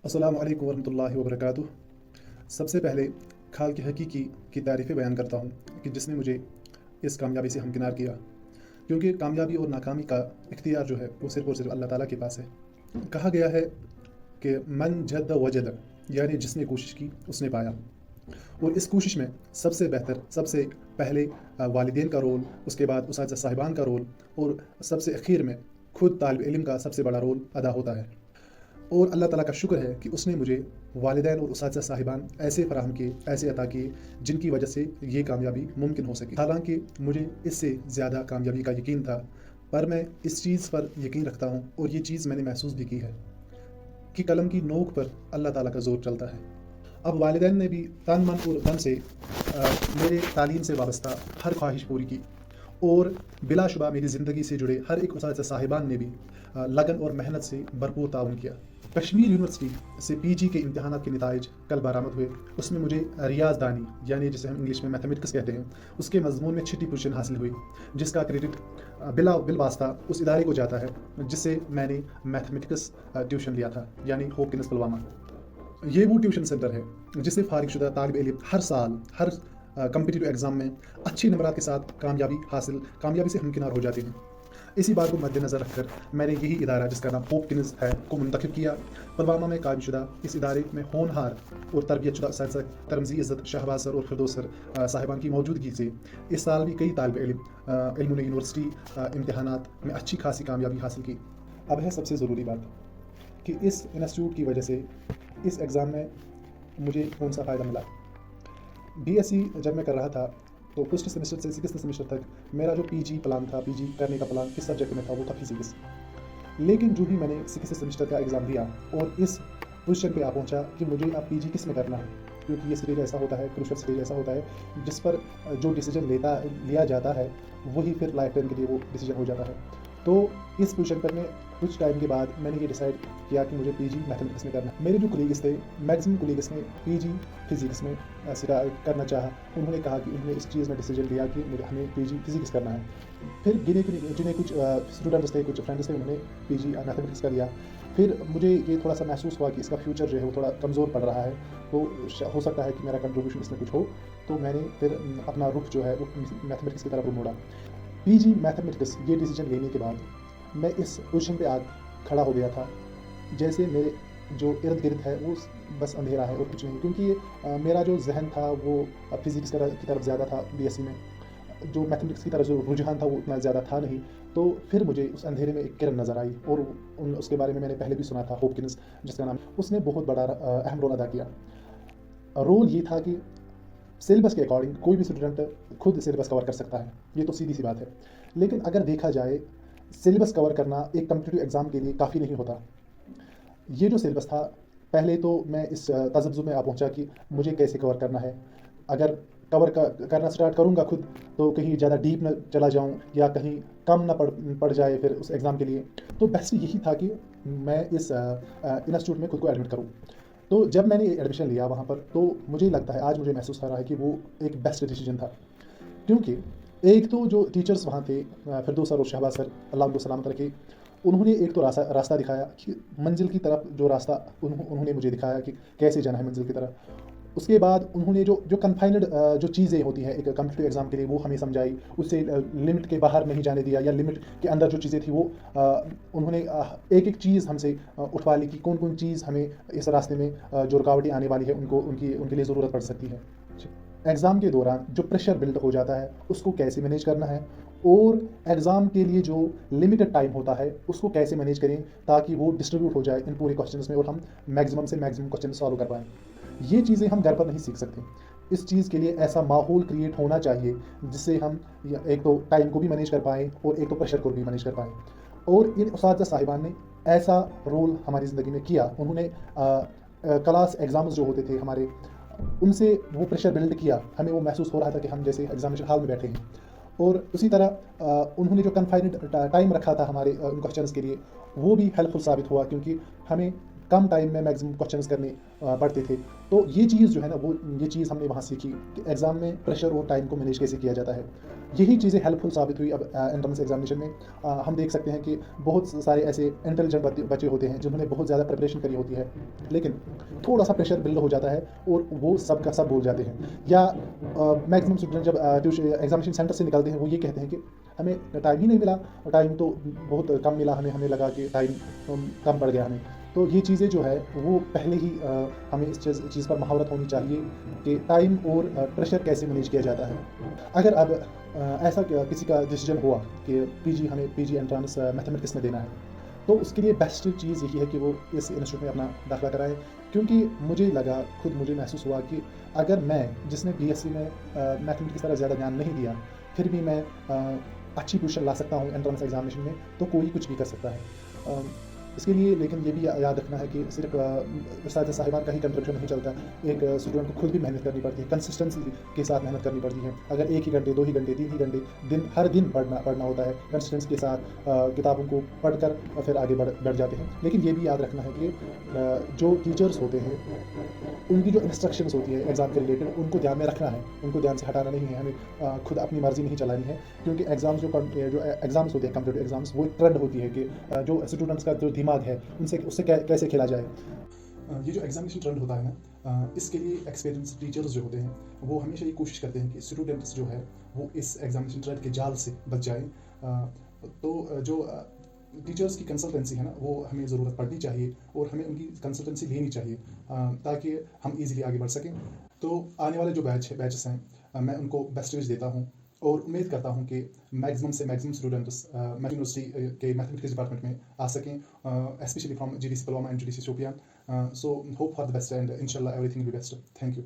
अस्सलामु अलैकुम वरहमतुल्लाहि वबरकातुह। सबसे पहले खाल के हकीकी की तारीफ़ें बयान करता हूँ कि जिसने मुझे इस कामयाबी से हमकिनार किया, क्योंकि कामयाबी और नाकामी का इख्तियार जो है वो सिर्फ़ और सिर्फ़ अल्लाह ताला के पास है। कहा गया है कि मन जद्द वजद, यानी जिसने कोशिश की उसने पाया। और इस कोशिश में सबसे बेहतर, सबसे पहले वालिदैन का रोल, उसके बाद उस्ताद साहिबान का रोल और सबसे अखीर में खुद तालिब इल्म का सबसे बड़ा रोल अदा होता है। और अल्लाह ताला का शुक्र है कि उसने मुझे वालिदैन और उस्ताद साहिबान ऐसे फ़राहम किए, ऐसे अता किए, जिनकी वजह से ये कामयाबी मुमकिन हो सकी। हालांकि मुझे इससे ज़्यादा कामयाबी का यकीन था, पर मैं इस चीज़ पर यकीन रखता हूँ और ये चीज़ मैंने महसूस भी की है कि कलम की नोक पर अल्लाह ताला का ज़ोर चलता है। अब वालिदैन ने भी तन मन और धन से मेरे तालीम से वाबस्ता हर ख्वाहिश पूरी की, और बिलाशुबा मेरी ज़िंदगी से जुड़े हर एक उस्ताद साहिबान ने भी लगन और मेहनत से भरपूर ताउन किया। कश्मीर यूनिवर्सिटी से पीजी के इम्तिहानात के नताइज कल बरामद हुए। उसमें मुझे रियाजदानी, यानी जिसे हम इंग्लिश में मैथमेटिक्स कहते हैं, उसके मजमून में छठी पोजीशन हासिल हुई, जिसका क्रेडिट बिलवास्ता उस इदारे को जाता है जिससे मैंने मैथमेटिक्स ट्यूशन लिया था, यानी होपकिंस पुलवामा। ये वो ट्यूशन सेंटर है जिसे फारिगशुदा तालिब इल्म हर साल हर कम्पिटिटिव एग्ज़ाम में अच्छे नंबरात के साथ कामयाबी से हमकिनार हो जाते हैं। इसी बात को मद्देनज़र रखकर मैंने यही इदारा, जिसका नाम होपकिंस है, को मुंतखब किया। पुलवामा में कायमशुदा इस इदारे में होनहार और तरबियतशुदा असातिज़ा तरमज़ी इज़्ज़त, शहबाज सर और फिरदौस सर साहिबान की मौजूदगी से इस साल भी कई तालिब इल्म ने यूनिवर्सिटी इम्तिहानात में अच्छी खासी कामयाबी हासिल की। अब है सबसे ज़रूरी बात कि इस इंस्टीट्यूट की वजह से इस एग्ज़ाम में मुझे कौन सा फ़ायदा मिला। बीएससी जब मैं कर रहा था तो फर्स्ट सेमेस्टर से सिक्स्थ सेमेस्टर तक मेरा जो पीजी प्लान था, पीजी करने का प्लान किस सब्जेक्ट में था, वो था फिजिक्स। लेकिन जो ही मैंने सिक्स्थ सेमेस्टर का एग्ज़ाम दिया और इस पोजीशन पे आ पहुंचा कि मुझे अब पीजी किस में करना है, क्योंकि ये स्टेज ऐसा होता है, क्रूशल स्टेज ऐसा होता है जिस पर जो डिसीजन लिया जाता है वही फिर लाइफ टाइम के लिए वो डिसीजन हो जाता है। तो इस पोजीशन पर मैं कुछ टाइम के बाद मैंने ये डिसाइड किया कि मुझे पीजी मैथमेटिक्स में करना है। मेरे जो कोलीग्स थे, मैक्सिमम कोलीग्स ने पीजी फिजिक्स में करना चाहा। उन्होंने कहा कि उन्होंने इस चीज़ में डिसीजन लिया कि हमें पीजी फिजिक्स करना है। फिर जिन्हें कुछ स्टूडेंट्स थे, कुछ फ्रेंड्स थे, उन्होंने पीजी मैथमेटिक्स कर लिया। फिर मुझे ये थोड़ा सा महसूस हुआ कि इसका फ्यूचर जो है वो थोड़ा कमज़ोर पड़ रहा है, तो हो सकता है कि मेरा कंट्रीब्यूशन इसमें कुछ हो। तो मैंने फिर अपना रुख जो है वो मैथमेटिक्स की तरफ मोड़ा। पीजी मैथमेटिक्स ये डिसीजन लेने के बाद मैं इस पोजीशन पे खड़ा हो गया था जैसे मेरे जो इर्द गिर्द है वो बस अंधेरा है और कुछ नहीं, क्योंकि मेरा जो जहन था वो फिज़िक्स की तरफ ज़्यादा था बीएससी में। जो मैथमेटिक्स की तरफ जो रुझान था वो उतना ज़्यादा था नहीं। तो फिर मुझे उस अंधेरे में एक किरण नज़र आई, और उसके बारे में मैंने पहले भी सुना था, होपकिंस जिसका नाम, उसने बहुत बड़ा अहम रोल अदा किया। रोल ये था कि सिलेबस के अकॉर्डिंग कोई भी स्टूडेंट खुद सिलेबस कवर कर सकता है, ये तो सीधी सी बात है। लेकिन अगर देखा जाए, सिलेबस कवर करना एक कम्पिटिटिव एग्ज़ाम के लिए काफ़ी नहीं होता। ये जो सिलेबस था, पहले तो मैं इस तजब्जुब में आ पहुँचा कि मुझे कैसे कवर करना है। अगर करना स्टार्ट करूँगा खुद, तो कहीं ज़्यादा डीप न चला जाऊँ या कहीं कम ना पड़ जाए फिर उस एग्ज़ाम के लिए। तो बेस्ट यही था कि मैं इस इंस्टीट्यूट में खुद को एडमिट करूँ। तो जब मैंने एडमिशन लिया वहाँ पर, तो मुझे लगता है, आज मुझे महसूस हो रहा है कि वो एक बेस्ट डिसीजन था। क्योंकि एक तो जो टीचर्स वहाँ थे, फिरदौस सर और शहबाज सर, अल्लाह उनको सलामत रखे, उन्होंने एक तो रास्ता दिखाया कि मंजिल की तरफ, जो रास्ता उन्होंने मुझे दिखाया कि कैसे जाना है मंजिल की तरफ। उसके बाद उन्होंने जो कन्फाइनड जो चीज़ें होती हैं एक कम्पिटिटिव एग्ज़ाम के लिए, वो हमें समझाई। उससे लिमिट के बाहर नहीं जाने दिया, या लिमिट के अंदर जो चीज़ें थी वो उन्होंने एक एक चीज़ हमसे उठवा ली कि कौन कौन चीज़ हमें इस रास्ते में जो रुकावटें आने वाली है उनके लिए ज़रूरत पड़ सकती है। एग्ज़ाम के दौरान जो प्रेशर बिल्ड हो जाता है उसको कैसे मैनेज करना है, और एग्ज़ाम के लिए जो लिमिटेड टाइम होता है उसको कैसे मैनेज करें ताकि वो डिस्ट्रीब्यूट हो जाए इन पूरे क्वेश्चंस में और हम मैक्सिमम से मैक्सिमम क्वेश्चन सॉल्व कर पाएँ। ये चीज़ें हम घर पर नहीं सीख सकते। इस चीज़ के लिए ऐसा माहौल क्रिएट होना चाहिए जिससे हम एक तो टाइम को भी मैनेज कर पाएँ और एक तो प्रेशर को भी मैनेज कर पाएँ। और इन उस्ताद साहिबान ने ऐसा रोल हमारी ज़िंदगी में किया। उन्होंने क्लास एग्ज़ाम्स जो होते थे हमारे, उनसे वो प्रेशर बिल्ड किया। हमें वो महसूस हो रहा था कि हम जैसे एग्जामिनेशन हॉल में बैठे हैं। और उसी तरह उन्होंने जो कन्फाइनड टाइम रखा था हमारे उन क्वेश्चंस के लिए, वो भी हेल्पफुल साबित हुआ, क्योंकि हमें कम टाइम में मैक्सिमम क्वेश्चंस करने पड़ते थे। तो ये चीज़ जो है ना, वो ये चीज़ हमने वहाँ सीखी कि एग्ज़ाम में प्रेशर और टाइम को मैनेज कैसे किया जाता है। यही चीज़ें हेल्पफुल साबित हुई अब एंट्रेंस एग्जामिनेशन में। हम देख सकते हैं कि बहुत सारे ऐसे इंटेलिजेंट बच्चे होते हैं जिन्होंने बहुत ज़्यादा प्रिपरेशन करी होती है, लेकिन थोड़ा सा प्रेशर बिल्ड हो जाता है और वो सब का सब भूल जाते हैं। या मैक्सिमम स्टूडेंट जब ट्यूशन एग्जामिनेशन सेंटर से निकलते हैं, वो ये कहते हैं कि हमें टाइम ही नहीं मिला, टाइम तो बहुत कम मिला, हमें हमें लगा कि टाइम कम पड़ गया हमें। तो ये चीज़ें जो है वो पहले ही हमें इस चीज़ पर महारत होनी चाहिए कि टाइम और प्रेशर कैसे मैनेज किया जाता है। अगर अब ऐसा किसी का डिसीजन हुआ कि पीजी हमें पीजी एंट्रेंस मैथमेटिक्स में देना है, तो उसके लिए बेस्ट चीज़ यही है कि वो इस इंस्टीट्यूट में अपना दाखिला कराए। क्योंकि मुझे लगा, खुद मुझे महसूस हुआ कि अगर मैं, जिसने बीएससी में मैथमेटिक्स की तरह ज़्यादा ध्यान नहीं दिया, फिर भी मैं अच्छी पोजीशन ला सकता हूँ एंट्रेंस एग्जामिनेशन में, तो कोई कुछ भी कर सकता है। अ, इसके लिए लेकिन ये भी याद रखना है कि सिर्फ उस्ताद साहिबान का ही कंट्रीब्यूशन नहीं चलता। एक स्टूडेंट को खुद भी मेहनत करनी पड़ती है, कंसिस्टेंसी के साथ मेहनत करनी पड़ती है। अगर 1 ही घंटे, 2 ही घंटे, 3 ही घंटे हर दिन पढ़ना होता है, कंसिस्टेंसी के साथ किताबों को पढ़कर फिर आगे बढ़ जाते हैं। लेकिन ये भी याद रखना है कि जो टीचर्स होते हैं, उनकी जो इंस्ट्रक्शंस होती है एग्ज़ाम के रिलेटेड, उनको ध्यान में रखना है, उनको ध्यान से हटाना नहीं है। हमें खुद अपनी मर्ज़ी नहीं चलानी है, क्योंकि एग्ज़ाम्स जो एग्ज़ाम्स होते हैं, कॉम्पिटिटिव एग्ज़ाम्स, वो एक ट्रेंड होती है कि जो स्टूडेंट्स का जो दिमाग है, उससे कैसे खेला जाए। ये जो एग्जामिनेशन ट्रेंड होता है ना, इसके लिए एक्सपीरियंस टीचर्स जो होते हैं, वो हमेशा ये कोशिश करते हैं कि स्टूडेंट्स जो है वो इस एग्जामिनेशन ट्रेंड के जाल से बच जाए। तो जो टीचर्स की कंसल्टेंसी है ना, वो हमें ज़रूरत पड़नी चाहिए और हमें उनकी कंसल्टेंसी लेनी चाहिए, ताकि हम इजीली आगे बढ़ सकें। तो आने वाले जो बैचेस हैं, मैं उनको बेस्ट विश देता हूँ और उम्मीद करता हूँ कि मैक्सिमम से मैक्सिमम स्टूडेंट्स यूनिवर्सिटी के मैथमेटिक्स डिपार्टमेंट में आ सकें, specially from GDC Palwama and GDC Shopian. So hope for the best, and inshallah everything will be best. Thank you.